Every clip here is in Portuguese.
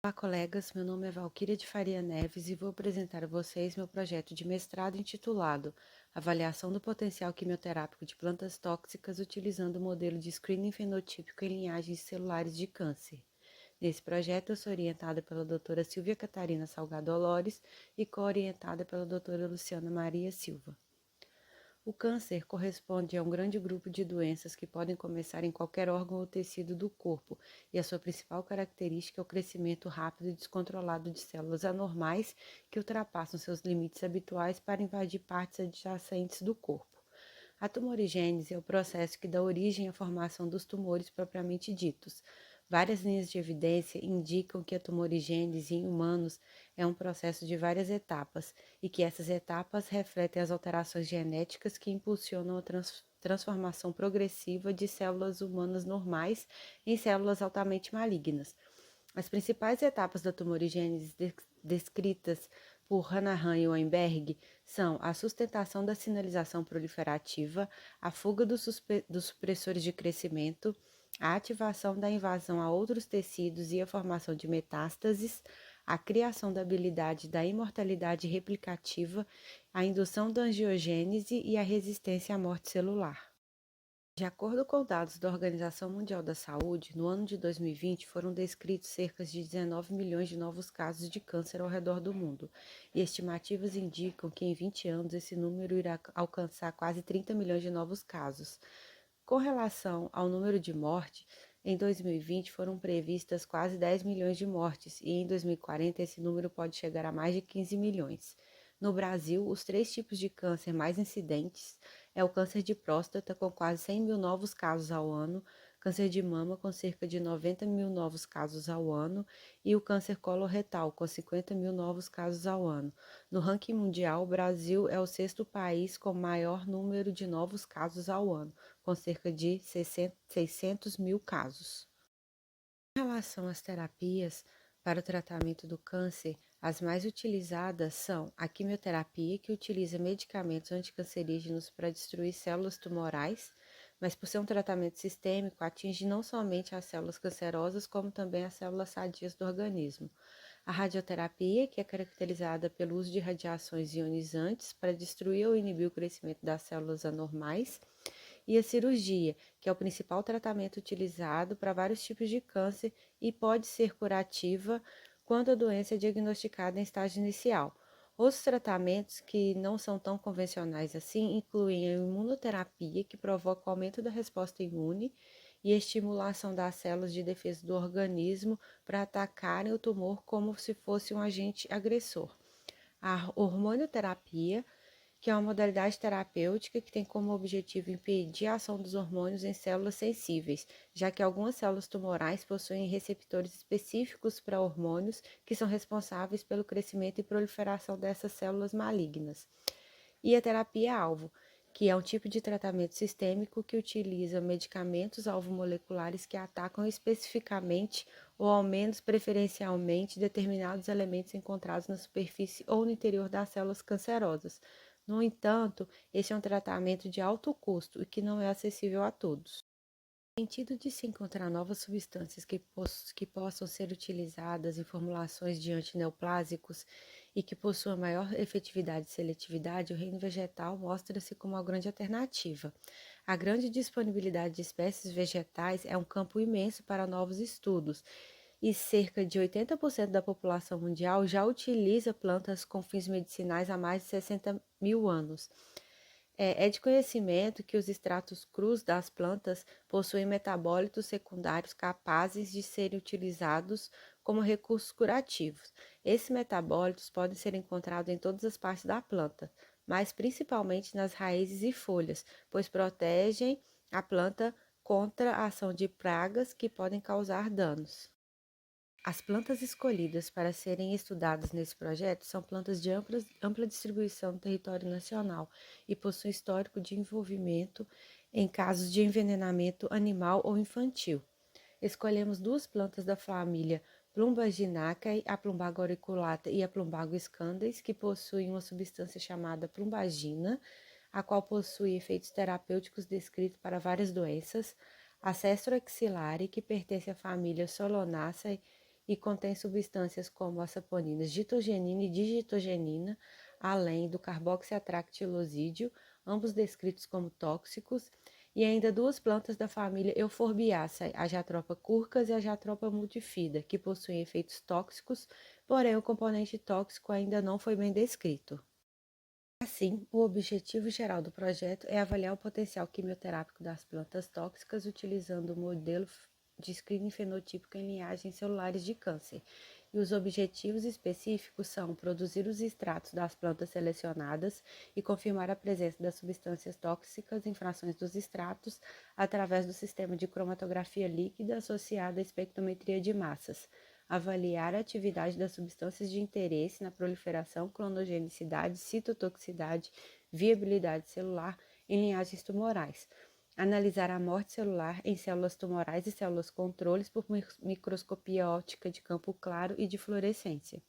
Olá, colegas. Meu nome é Valquíria de Faria Neves e vou apresentar a vocês meu projeto de mestrado intitulado Avaliação do Potencial Quimioterápico de Plantas Tóxicas utilizando o modelo de screening fenotípico em linhagens celulares de câncer. Nesse projeto, eu sou orientada pela doutora Silvia Catarina Salgado Olores e co-orientada pela doutora Luciana Maria Silva. O câncer corresponde a um grande grupo de doenças que podem começar em qualquer órgão ou tecido do corpo, e a sua principal característica é o crescimento rápido e descontrolado de células anormais que ultrapassam seus limites habituais para invadir partes adjacentes do corpo. A tumorigênese é o processo que dá origem à formação dos tumores propriamente ditos. Várias linhas de evidência indicam que a tumorigênese em humanos é um processo de várias etapas e que essas etapas refletem as alterações genéticas que impulsionam a transformação progressiva de células humanas normais em células altamente malignas. As principais etapas da tumorigênese descritas por Hanahan e Weinberg são a sustentação da sinalização proliferativa, a fuga dos supressores de crescimento, a ativação da invasão a outros tecidos e a formação de metástases, a criação da habilidade da imortalidade replicativa, a indução da angiogênese e a resistência à morte celular. De acordo com dados da Organização Mundial da Saúde, no ano de 2020 foram descritos cerca de 19 milhões de novos casos de câncer ao redor do mundo, e estimativas indicam que em 20 anos esse número irá alcançar quase 30 milhões de novos casos. Com relação ao número de mortes, em 2020 foram previstas quase 10 milhões de mortes, e em 2040 esse número pode chegar a mais de 15 milhões. No Brasil, os 3 tipos de câncer mais incidentes é o câncer de próstata, com quase 100 mil novos casos ao ano, câncer de mama, com cerca de 90 mil novos casos ao ano, e o câncer coloretal, com 50 mil novos casos ao ano. No ranking mundial, o Brasil é o 6º país com maior número de novos casos ao ano, com cerca de 600 mil casos. Em relação às terapias para o tratamento do câncer, as mais utilizadas são a quimioterapia, que utiliza medicamentos anticancerígenos para destruir células tumorais, mas por ser um tratamento sistêmico, atinge não somente as células cancerosas, como também as células sadias do organismo. A radioterapia, que é caracterizada pelo uso de radiações ionizantes para destruir ou inibir o crescimento das células anormais, e a cirurgia, que é o principal tratamento utilizado para vários tipos de câncer e pode ser curativa quando a doença é diagnosticada em estágio inicial. Outros tratamentos que não são tão convencionais assim incluem a imunoterapia, que provoca o aumento da resposta imune e a estimulação das células de defesa do organismo para atacarem o tumor como se fosse um agente agressor. A hormonioterapia, que é uma modalidade terapêutica que tem como objetivo impedir a ação dos hormônios em células sensíveis, já que algumas células tumorais possuem receptores específicos para hormônios que são responsáveis pelo crescimento e proliferação dessas células malignas. E a terapia-alvo, que é um tipo de tratamento sistêmico que utiliza medicamentos alvo-moleculares que atacam especificamente ou ao menos preferencialmente determinados elementos encontrados na superfície ou no interior das células cancerosas. No entanto, este é um tratamento de alto custo e que não é acessível a todos. No sentido de se encontrar novas substâncias que possam ser utilizadas em formulações de antineoplásicos e que possuam maior efetividade e seletividade, o reino vegetal mostra-se como uma grande alternativa. A grande disponibilidade de espécies vegetais é um campo imenso para novos estudos, e cerca de 80% da população mundial já utiliza plantas com fins medicinais há mais de 60 mil anos. É de conhecimento que os extratos crus das plantas possuem metabólitos secundários capazes de serem utilizados como recursos curativos. Esses metabólitos podem ser encontrados em todas as partes da planta, mas principalmente nas raízes e folhas, pois protegem a planta contra a ação de pragas que podem causar danos. As plantas escolhidas para serem estudadas nesse projeto são plantas de ampla distribuição no território nacional e possuem histórico de envolvimento em casos de envenenamento animal ou infantil. Escolhemos 2 plantas da família Plumbaginaceae, a Plumbago auriculata e a Plumbago scandens, que possuem uma substância chamada plumbagina, a qual possui efeitos terapêuticos descritos para várias doenças, a Cestro axillare, que pertence à família Solanaceae e contém substâncias como as saponinas gitogenina e digitogenina, além do carboxiatractilosídeo, ambos descritos como tóxicos, e ainda duas plantas da família Euphorbiaceae, a Jatropha curcas e a Jatropha multifida, que possuem efeitos tóxicos, porém o componente tóxico ainda não foi bem descrito. Assim, o objetivo geral do projeto é avaliar o potencial quimioterápico das plantas tóxicas utilizando o modelo de screening fenotípico em linhagens celulares de câncer. E os objetivos específicos são produzir os extratos das plantas selecionadas e confirmar a presença das substâncias tóxicas em frações dos extratos através do sistema de cromatografia líquida associado à espectrometria de massas, avaliar a atividade das substâncias de interesse na proliferação, clonogenicidade, citotoxicidade, viabilidade celular em linhagens tumorais, analisar a morte celular em células tumorais e células controles por microscopia óptica de campo claro e de fluorescência.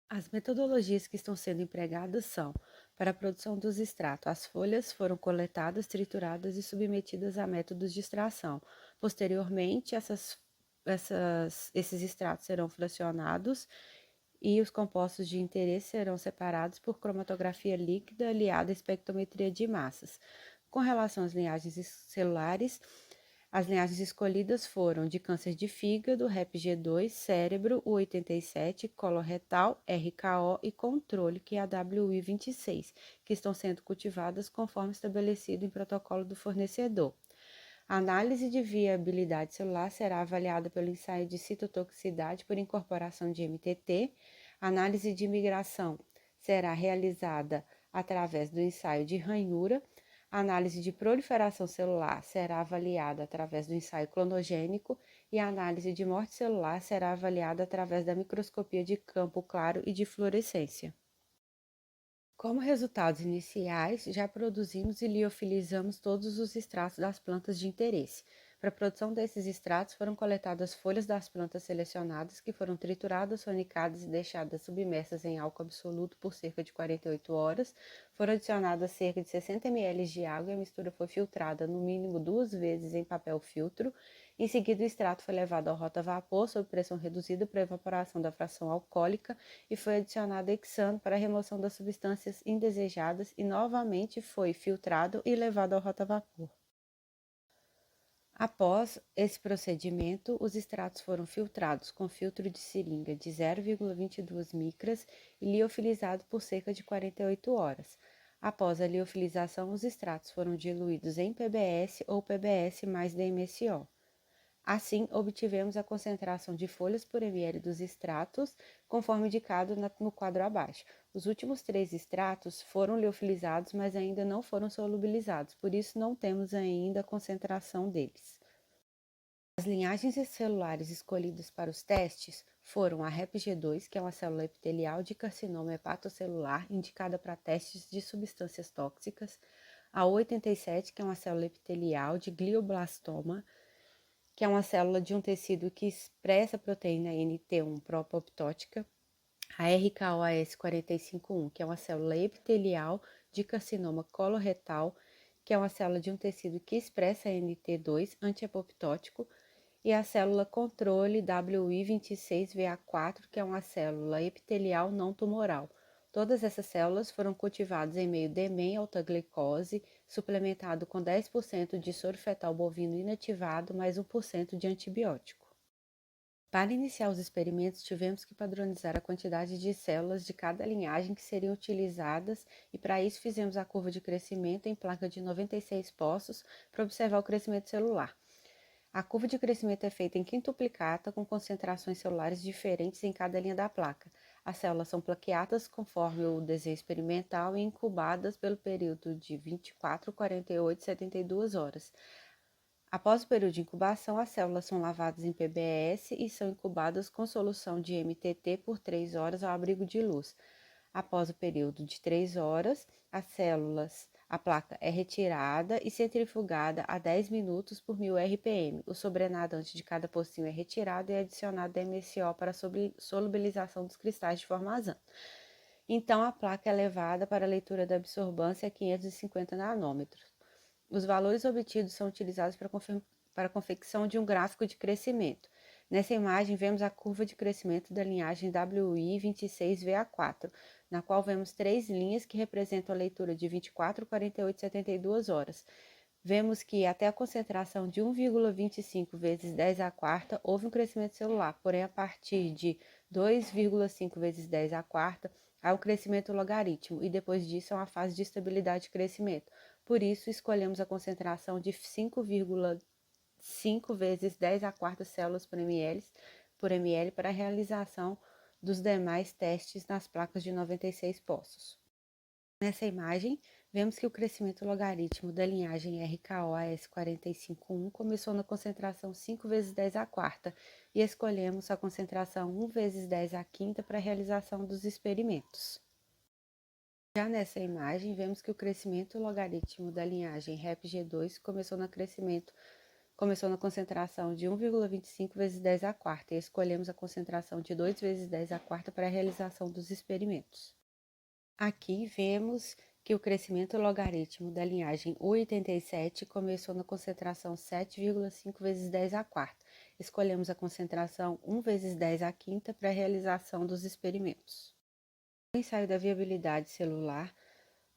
As metodologias que estão sendo empregadas são: para a produção dos extratos, as folhas foram coletadas, trituradas e submetidas a métodos de extração. Posteriormente, esses extratos serão fracionados e os compostos de interesse serão separados por cromatografia líquida aliada à espectrometria de massas. Com relação às linhagens celulares, as linhagens escolhidas foram de câncer de fígado, REPG2, cérebro, U87, coloretal, RKO e controle, que é a WI26, que estão sendo cultivadas conforme estabelecido em protocolo do fornecedor. A análise de viabilidade celular será avaliada pelo ensaio de citotoxicidade por incorporação de MTT. A análise de migração será realizada através do ensaio de ranhura. A análise de proliferação celular será avaliada através do ensaio clonogênico e a análise de morte celular será avaliada através da microscopia de campo claro e de fluorescência. Como resultados iniciais, já produzimos e liofilizamos todos os extratos das plantas de interesse. Para a produção desses extratos, foram coletadas folhas das plantas selecionadas, que foram trituradas, sonicadas e deixadas submersas em álcool absoluto por cerca de 48 horas. Foram adicionadas cerca de 60 ml de água e a mistura foi filtrada no mínimo 2 vezes em papel filtro. Em seguida, o extrato foi levado ao rota-vapor sob pressão reduzida para evaporação da fração alcoólica e foi adicionado hexano para a remoção das substâncias indesejadas e novamente foi filtrado e levado ao rota-vapor. Após esse procedimento, os extratos foram filtrados com filtro de seringa de 0,22 micras e liofilizados por cerca de 48 horas. Após a liofilização, os extratos foram diluídos em PBS ou PBS mais DMSO. Assim, obtivemos a concentração de folhas por ml dos extratos, conforme indicado no quadro abaixo. Os últimos 3 extratos foram liofilizados, mas ainda não foram solubilizados, por isso não temos ainda a concentração deles. As linhagens celulares escolhidas para os testes foram a REPG2, que é uma célula epitelial de carcinoma hepatocelular indicada para testes de substâncias tóxicas, a U87, que é uma célula epitelial de glioblastoma, que é uma célula de um tecido que expressa a proteína NT1 pro-apoptótica, a RKOAS451, que é uma célula epitelial de carcinoma coloretal, que é uma célula de um tecido que expressa NT2 antiapoptótico, e a célula controle WI26VA4, que é uma célula epitelial não tumoral. Todas essas células foram cultivadas em meio DMEM alta glicose, suplementado com 10% de soro fetal bovino inativado mais 1% de antibiótico. Para iniciar os experimentos, tivemos que padronizar a quantidade de células de cada linhagem que seriam utilizadas e para isso fizemos a curva de crescimento em placa de 96 poços para observar o crescimento celular. A curva de crescimento é feita em quintuplicata com concentrações celulares diferentes em cada linha da placa. As células são plaqueadas conforme o desenho experimental e incubadas pelo período de 24, 48 e 72 horas. Após o período de incubação, as células são lavadas em PBS e são incubadas com solução de MTT por 3 horas ao abrigo de luz. Após o período de 3 horas, a placa é retirada e centrifugada a 10 minutos por 1000 RPM. O sobrenadante de cada pocinho é retirado e adicionado MSO para a solubilização dos cristais de forma azã. Então, a placa é levada para a leitura da absorbância a 550 nanômetros. Os valores obtidos são utilizados para a confecção de um gráfico de crescimento. Nessa imagem, vemos a curva de crescimento da linhagem WI26VA4, na qual vemos 3 linhas que representam a leitura de 24, 48 e 72 horas. Vemos que até a concentração de 1,25 vezes 10 à quarta houve um crescimento celular, porém a partir de 2,5 vezes 10 à quarta há um crescimento logaritmo e depois disso é uma fase de estabilidade de crescimento. Por isso, escolhemos a concentração de 5,5 vezes 10 à quarta células por ml para a realização dos demais testes nas placas de 96 poços. Nessa imagem, vemos que o crescimento logaritmo da linhagem RKOAS451 começou na concentração 5 vezes 10 à quarta e escolhemos a concentração 1 vezes 10 à quinta para a realização dos experimentos. Já nessa imagem, vemos que o crescimento logaritmo da linhagem REPG2 começou na concentração de 1,25 vezes 10 à quarta e escolhemos a concentração de 2 vezes 10 à quarta para a realização dos experimentos. Aqui vemos que o crescimento logaritmo da linhagem U87 começou na concentração 7,5 vezes 10 à quarta. Escolhemos a concentração 1 vezes 10 à quinta para a realização dos experimentos. No ensaio da viabilidade celular,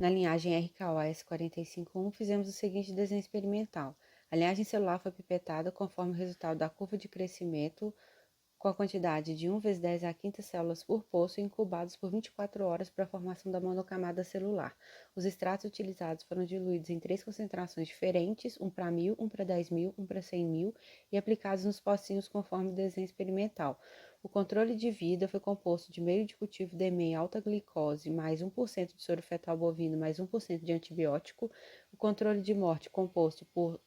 na linhagem RKOS451, fizemos o seguinte desenho experimental. A linhagem celular foi pipetada conforme o resultado da curva de crescimento com a quantidade de 1 vezes 10 à quinta células por poço incubados por 24 horas para a formação da monocamada celular. Os extratos utilizados foram diluídos em 3 concentrações diferentes, 1 para 1000, 1 para 10.000, 1 para 100.000 e aplicados nos pocinhos conforme o desenho experimental. O controle de vida foi composto de meio de cultivo DME em alta glicose mais 1% de soro fetal bovino mais 1% de antibiótico. O controle de morte composto por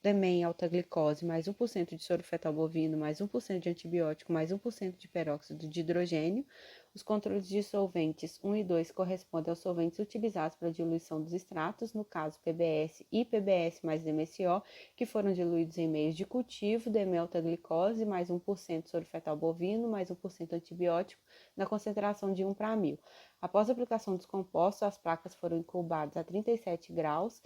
também alta glicose, mais 1% de soro fetal bovino, mais 1% de antibiótico, mais 1% de peróxido de hidrogênio. Os controles de solventes 1 e 2 correspondem aos solventes utilizados para a diluição dos extratos, no caso PBS e PBS mais DMSO, que foram diluídos em meios de cultivo, alta glicose, mais 1% soro fetal bovino, mais 1% antibiótico, na concentração de 1 para 1000. Após a aplicação dos compostos, as placas foram incubadas a 37 graus,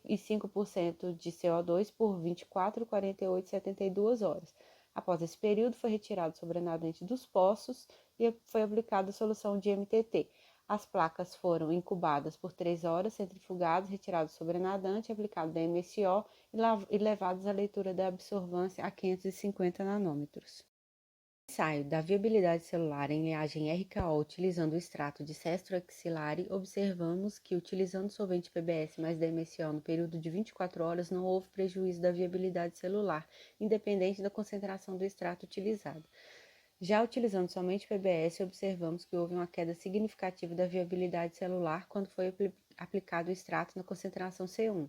e 5% de CO2 por 24, 48 e 72 horas. Após esse período, foi retirado o sobrenadante dos poços e foi aplicada a solução de MTT. As placas foram incubadas por 3 horas, centrifugadas, retirado o sobrenadante, aplicado DMSO e levados à leitura da absorvância a 550 nanômetros. Ensaio da viabilidade celular em linhagem RKO utilizando o extrato de Sestro axillari, observamos que, utilizando solvente PBS mais DMSO no período de 24 horas, não houve prejuízo da viabilidade celular, independente da concentração do extrato utilizado. Já utilizando somente PBS, observamos que houve uma queda significativa da viabilidade celular quando foi aplicado o extrato na concentração C1.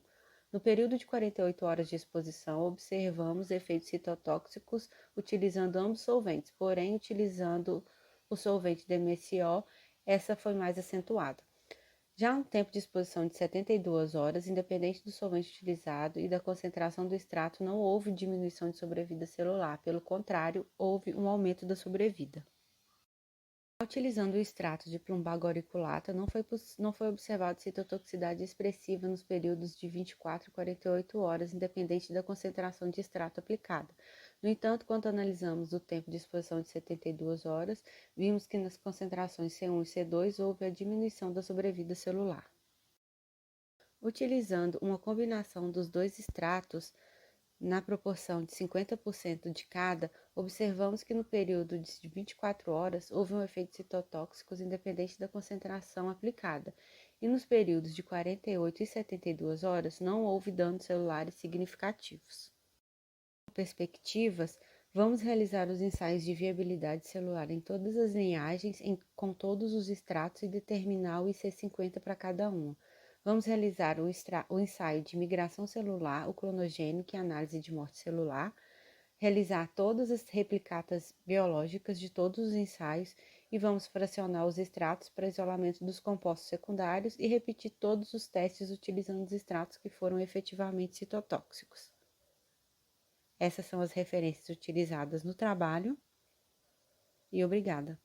No período de 48 horas de exposição, observamos efeitos citotóxicos utilizando ambos solventes, porém, utilizando o solvente DMSO, essa foi mais acentuada. Já um tempo de exposição de 72 horas, independente do solvente utilizado e da concentração do extrato, não houve diminuição de sobrevida celular, pelo contrário, houve um aumento da sobrevida. Utilizando o extrato de Plumbago auriculata, não foi observado citotoxicidade expressiva nos períodos de 24 e 48 horas, independente da concentração de extrato aplicada. No entanto, quando analisamos o tempo de exposição de 72 horas, vimos que nas concentrações C1 e C2 houve a diminuição da sobrevida celular. Utilizando uma combinação dos dois extratos, na proporção de 50% de cada, observamos que no período de 24 horas houve um efeito citotóxicos independente da concentração aplicada, e nos períodos de 48 e 72 horas não houve danos celulares significativos. Perspectivas, vamos realizar os ensaios de viabilidade celular em todas as linhagens com todos os extratos e determinar o IC50 para cada uma. Vamos realizar o ensaio de migração celular, o clonogênico e análise de morte celular, realizar todas as replicatas biológicas de todos os ensaios e vamos fracionar os extratos para isolamento dos compostos secundários e repetir todos os testes utilizando os extratos que foram efetivamente citotóxicos. Essas são as referências utilizadas no trabalho e obrigada.